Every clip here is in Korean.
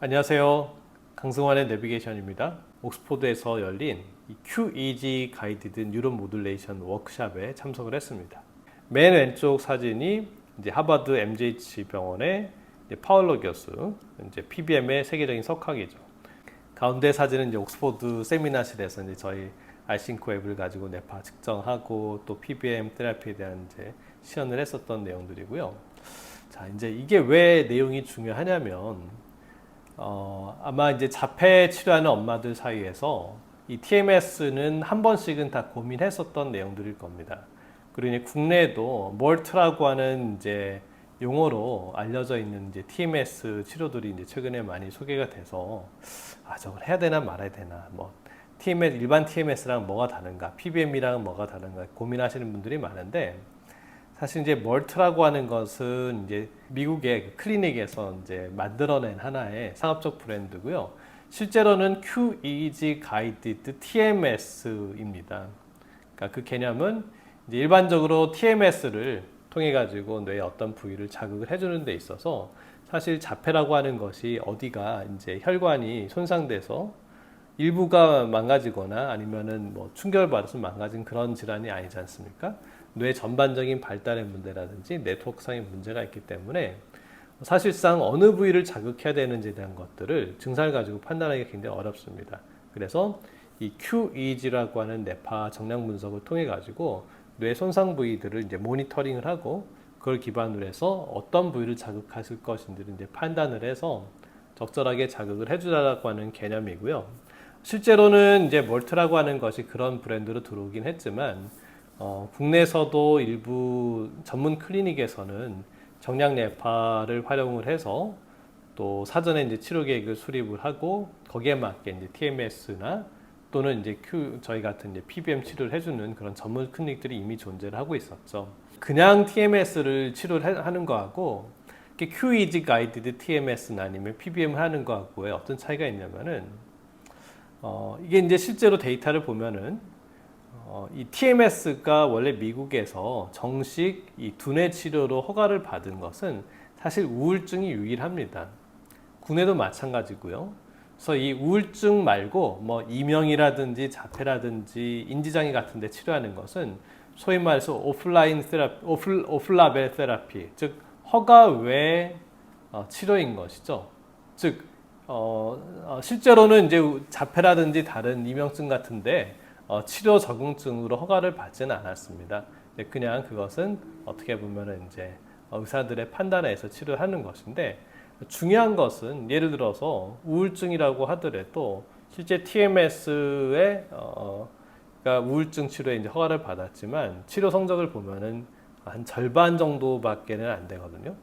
안녕하세요. 강승환의 내비게이션입니다. 옥스포드에서 열린 이 QEG 가이디드 뉴런 모듈레이션 워크샵에 참석을 했습니다. 맨 왼쪽 사진이 이제 하버드 MGH 병원의 파울로 교수, 이제 PBM의 세계적인 석학이죠. 가운데 사진은 이제 옥스포드 세미나실에서 이제 저희 알싱코 앱을 가지고 뇌파 측정하고 또 PBM 테라피에 대한 이제 시연을 했었던 내용들이고요. 자, 이제 이게 왜 내용이 중요하냐면 아마 이제 자폐 치료하는 엄마들 사이에서 이 TMS는 한 번씩은 다 고민했었던 내용들일 겁니다. 그리고 이제 국내에도 몰트라고 하는 이제 용어로 알려져 있는 이제 TMS 치료들이 이제 최근에 많이 소개가 돼서 저걸 해야 되나 말아야 되나 뭐 TMS 일반 TMS랑 뭐가 다른가 PBM이랑 뭐가 다른가 고민하시는 분들이 많은데 사실 이제 멀트라고 하는 것은 이제 미국의 클리닉에서 이제 만들어낸 하나의 상업적 브랜드고요. 실제로는 QEEG 가이디드 TMS입니다. 그러니까 그 개념은 이제 일반적으로 TMS를 통해 가지고 뇌의 어떤 부위를 자극을 해주는 데 있어서 사실 자폐라고 하는 것이 어디가 이제 혈관이 손상돼서 일부가 망가지거나 아니면은 뭐 충격을 받아서 망가진 그런 질환이 아니지 않습니까? 뇌 전반적인 발달의 문제라든지 네트워크상의 문제가 있기 때문에 사실상 어느 부위를 자극해야 되는지에 대한 것들을 증상을 가지고 판단하기가 굉장히 어렵습니다. 그래서 이 QEEG라고 하는 뇌파 정량 분석을 통해 가지고 뇌 손상 부위들을 이제 모니터링을 하고 그걸 기반으로 해서 어떤 부위를 자극하실 것인지를 이제 판단을 해서 적절하게 자극을 해주라고 하는 개념이고요. 실제로는 이제 몰트라고 하는 것이 그런 브랜드로 들어오긴 했지만 국내에서도 일부 전문 클리닉에서는 정량 뇌파를 활용을 해서 또 사전에 이제 치료 계획을 수립을 하고 거기에 맞게 이제 TMS나 또는 이제 저희 같은 이제 PBM 치료를 해주는 그런 전문 클리닉들이 이미 존재를 하고 있었죠. 그냥 TMS를 치료를 하는 거하고 QEEG 가이디드 TMS나 아니면 PBM을 하는 거하고의 어떤 차이가 있냐면은 이게 이제 실제로 데이터를 보면은 이 TMS가 원래 미국에서 정식 이 두뇌 치료로 허가를 받은 것은 사실 우울증이 유일합니다. 국내도 마찬가지고요. 그래서 이 우울증 말고 뭐 이명이라든지 자폐라든지 인지장애 같은 데 치료하는 것은 소위 말해서 오프라인 테라피, 오플라벨 테라피, 즉 허가 외 치료인 것이죠. 즉 실제로는 이제 자폐라든지 다른 이명증 같은데 치료 적응증으로 허가를 받지는 않았습니다. 그냥 그것은 어떻게 보면은 이제 의사들의 판단에서 치료하는 것인데 중요한 것은 예를 들어서 우울증이라고 하더라도 실제 TMS의 그러니까 우울증 치료에 이제 허가를 받았지만 치료 성적을 보면은 한 절반 정도밖에는 안 되거든요.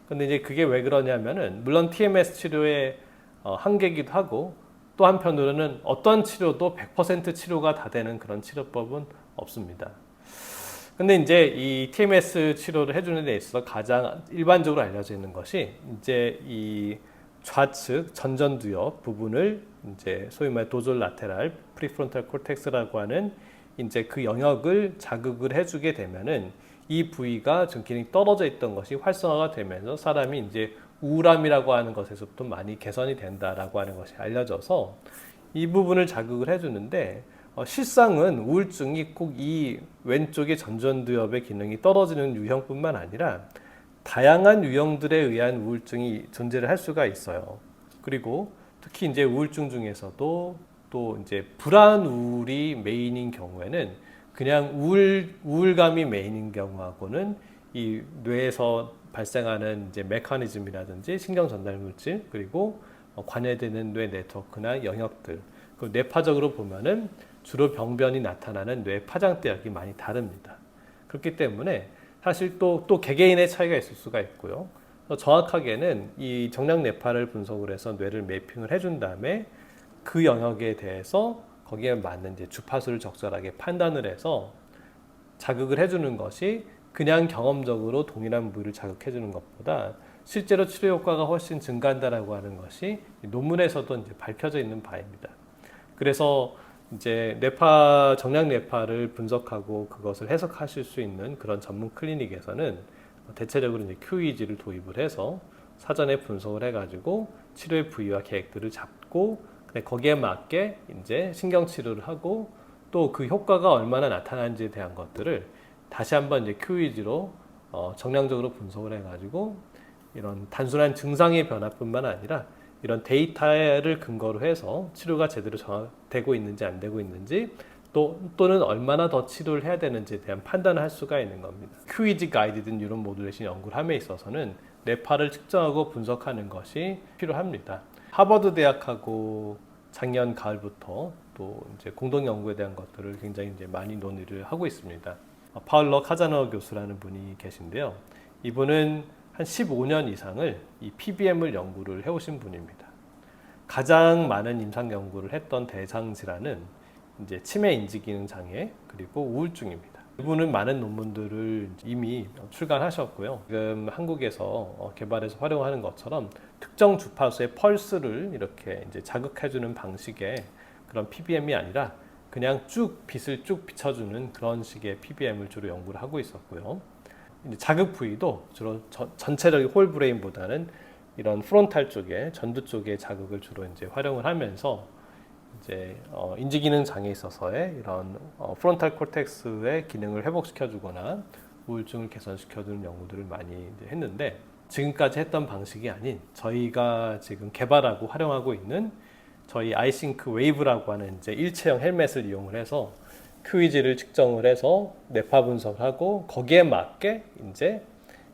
근데 이제 그게 왜 그러냐면은 물론 TMS 치료의 한계이기도 하고 또 한편으로는 어떤 치료도 100% 치료가 다 되는 그런 치료법은 없습니다. 근데 이제 이 TMS 치료를 해주는 데 있어서 가장 일반적으로 알려져 있는 것이 이제 이 좌측 전전두엽 부분을 이제 소위 말 도졸 라테랄 프리프론탈 콜텍스라고 하는 이제 그 영역을 자극을 해주게 되면은 이 부위가 좀 기능이 떨어져 있던 것이 활성화가 되면서 사람이 이제 우울함이라고 하는 것에서부터 많이 개선이 된다라고 하는 것이 알려져서 이 부분을 자극을 해주는데 실상은 우울증이 꼭 이 왼쪽의 전전두엽의 기능이 떨어지는 유형뿐만 아니라 다양한 유형들에 의한 우울증이 존재를 할 수가 있어요. 그리고 특히 이제 우울증 중에서도 또 이제 불안 우울이 메인인 경우에는 그냥 우울감이 메인인 경우하고는 이 뇌에서 발생하는 이제 메커니즘이라든지 신경 전달 물질 그리고 관여되는 뇌 네트워크나 영역들 그 뇌파적으로 보면은 주로 병변이 나타나는 뇌 파장대역이 많이 다릅니다. 그렇기 때문에 사실 또 개개인의 차이가 있을 수가 있고요. 정확하게는 이 정량 뇌파를 분석을 해서 뇌를 매핑을 해준 다음에 그 영역에 대해서 거기에 맞는 이제 주파수를 적절하게 판단을 해서 자극을 해주는 것이 그냥 경험적으로 동일한 부위를 자극해주는 것보다 실제로 치료 효과가 훨씬 증가한다라고 하는 것이 논문에서도 이제 밝혀져 있는 바입니다. 그래서 이제 정량 뇌파를 분석하고 그것을 해석하실 수 있는 그런 전문 클리닉에서는 대체적으로 이제 QEEG를 도입을 해서 사전에 분석을 해가지고 치료의 부위와 계획들을 잡고 거기에 맞게 이제 신경 치료를 하고 또 그 효과가 얼마나 나타나는지에 대한 것들을 다시 한번 이제 QEEG로 정량적으로 분석을 해가지고 이런 단순한 증상의 변화뿐만 아니라 이런 데이터를 근거로 해서 치료가 제대로 되고 있는지 안 되고 있는지 또는 얼마나 더 치료를 해야 되는지에 대한 판단을 할 수가 있는 겁니다. QEEG 가이드든 뉴런 모듈레이션 연구를 함에 있어서는 뇌파를 측정하고 분석하는 것이 필요합니다. 하버드 대학하고 작년 가을부터 또 이제 공동 연구에 대한 것들을 굉장히 이제 많이 논의를 하고 있습니다. 파울러 카자노 교수라는 분이 계신데요. 이분은 한 15년 이상을 이 PBM을 연구를 해오신 분입니다. 가장 많은 임상 연구를 했던 대상 질환은 이제 치매 인지기능 장애 그리고 우울증입니다. 이분은 많은 논문들을 이미 출간하셨고요. 지금 한국에서 개발해서 활용하는 것처럼 특정 주파수의 펄스를 이렇게 이제 자극해주는 방식의 그런 PBM이 아니라 그냥 쭉 빛을 쭉 비춰주는 그런 식의 PBM을 주로 연구를 하고 있었고요. 이제 자극 부위도 주로 전체적인 홀 브레인보다는 이런 프론탈 쪽에 전두 쪽의 자극을 주로 이제 활용을 하면서 이제 인지기능 장애에 있어서의 이런 프론탈 콜텍스의 기능을 회복시켜주거나 우울증을 개선시켜주는 연구들을 많이 이제 했는데 지금까지 했던 방식이 아닌 저희가 지금 개발하고 활용하고 있는 저희 아이싱크 웨이브라고 하는 이제 일체형 헬멧을 이용을 해서 QEEG를 측정을 해서 뇌파 분석을 하고 거기에 맞게 이제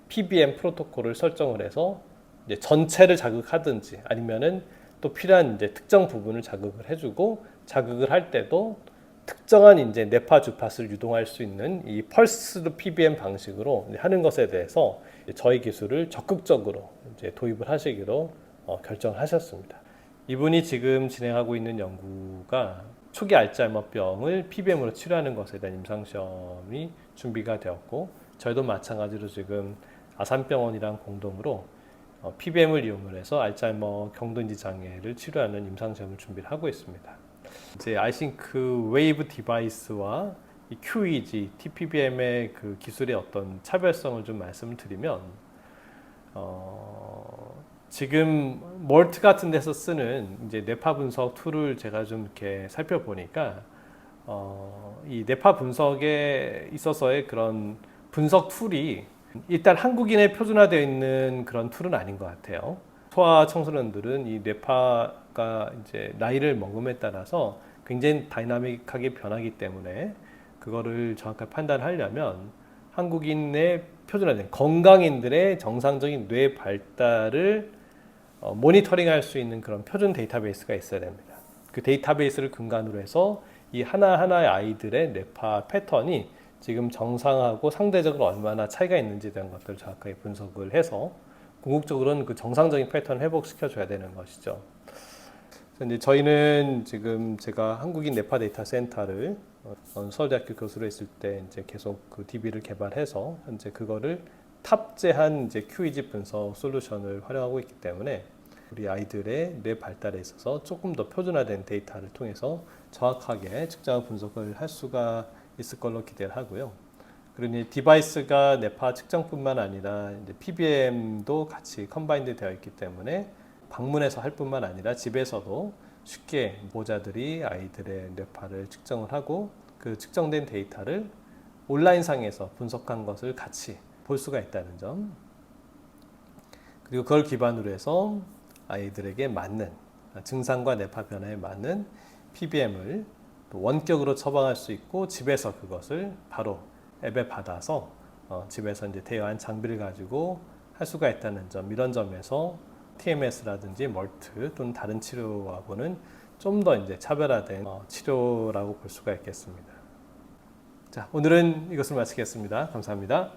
PBM 프로토콜을 설정을 해서 이제 전체를 자극하든지 아니면은 또 필요한 이제 특정 부분을 자극을 해주고 자극을 할 때도 특정한 이제 뇌파 주파수를 유동할 수 있는 이 펄스드 PBM 방식으로 하는 것에 대해서 저희 기술을 적극적으로 이제 도입을 하시기로 결정을 하셨습니다. 이분이 지금 진행하고 있는 연구가 초기 알츠하이머병을 PBM으로 치료하는 것에 대한 임상시험이 준비가 되었고 저희도 마찬가지로 지금 아산병원이랑 공동으로 PBM을 이용을 해서 알츠하이머 경도인지 장애를 치료하는 임상시험을 준비를 하고 있습니다. 이제 아이싱크 웨이브 디바이스와 이 QEEG, TPBM의 그 기술의 어떤 차별성을 좀 말씀을 드리면 지금 멀트 같은 데서 쓰는 이제 뇌파 분석 툴을 제가 좀 이렇게 살펴보니까 이 뇌파 분석에 있어서의 그런 분석 툴이 일단 한국인에 표준화되어 있는 그런 툴은 아닌 것 같아요. 소아 청소년들은 이 뇌파가 이제 나이를 먹음에 따라서 굉장히 다이나믹하게 변하기 때문에 그거를 정확하게 판단하려면 한국인의 표준화된 건강인들의 정상적인 뇌 발달을 모니터링할 수 있는 그런 표준 데이터베이스가 있어야 됩니다. 그 데이터베이스를 근간으로 해서 이 하나하나의 아이들의 뇌파 패턴이 지금 정상하고 상대적으로 얼마나 차이가 있는지에 대한 것들을 정확하게 분석을 해서 궁극적으로는 그 정상적인 패턴을 회복시켜 줘야 되는 것이죠. 그래서 이제 저희는 지금 제가 한국인 뇌파 데이터 센터를 서울대학교 교수로 있을 때 이제 계속 그 DB를 개발해서 현재 그거를 탑재한 이제 QEEG 분석 솔루션을 활용하고 있기 때문에 우리 아이들의 뇌 발달에 있어서 조금 더 표준화된 데이터를 통해서 정확하게 측정 분석을 할 수가 있을 걸로 기대를 하고요. 그리고 디바이스가 뇌파 측정뿐만 아니라 이제 PBM도 같이 컴바인드 되어 있기 때문에 방문해서 할 뿐만 아니라 집에서도 쉽게 보호자들이 아이들의 뇌파를 측정을 하고 그 측정된 데이터를 온라인상에서 분석한 것을 같이 볼 수가 있다는 점, 그리고 그걸 기반으로 해서 아이들에게 맞는 증상과 뇌파 변화에 맞는 PBM을 원격으로 처방할 수 있고 집에서 그것을 바로 앱에 받아서 집에서 이제 대여한 장비를 가지고 할 수가 있다는 점, 이런 점에서 TMS라든지 멀트 또는 다른 치료하고는 좀 더 이제 차별화된 치료라고 볼 수가 있겠습니다. 자, 오늘은 이것을 마치겠습니다. 감사합니다.